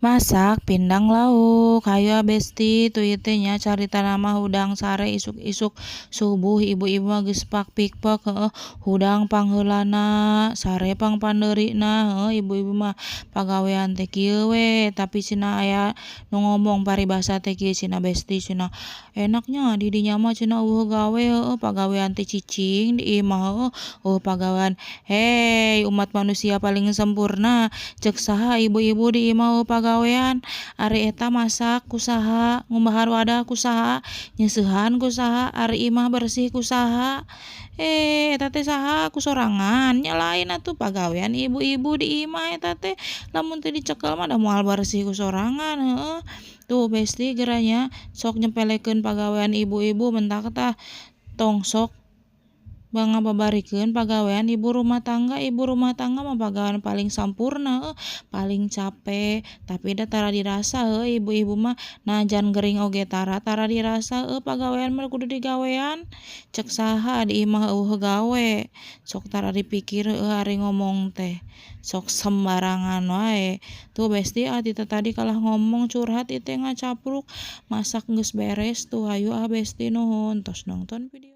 Masak pindang lauk, hayu besti tu ieu teh nya carita nama hudang sare isuk-isuk subuh ibu-ibu mah geus pakpikpek hudang pangheulana sare pang pandeurina ibu-ibu mah pagawean teh kieu we tapi cenah aya nu ngomong paribasa teh kieu cenah besti cenah enaknya di dinya mah cenah gawe pagawean teh cicing di imah pagawean hei umat manusia paling sempurna cek saha ibu-ibu di imah pagawean ari eta masak kusaha ngumbahar wadah kusaha nyeusehan kusaha ari imah bersih kusaha eta teh saha kusorangan nya lain atuh pagawean ibu-ibu di imah eta teh lamun teu dicekel mah da moal bersih kusorangan tuh besti geranya sok nyepelekeun pagawean ibu-ibu mentak tah tong sok ngababarikeun pagawean ibu rumah tangga mah pagawean paling sampurna paling capek tapi da tara dirasa ibu-ibu mah najan gering oge tara dirasa pagawean mah kudu digawean cek saha di imah gawe sok tara dipikir ari ngomong teh sok sembarangan wae tuh besti tita tadi kalah ngomong curhat ieu teh ngacapruk masak geus beres tuh hayu besti nuhun tos nongton video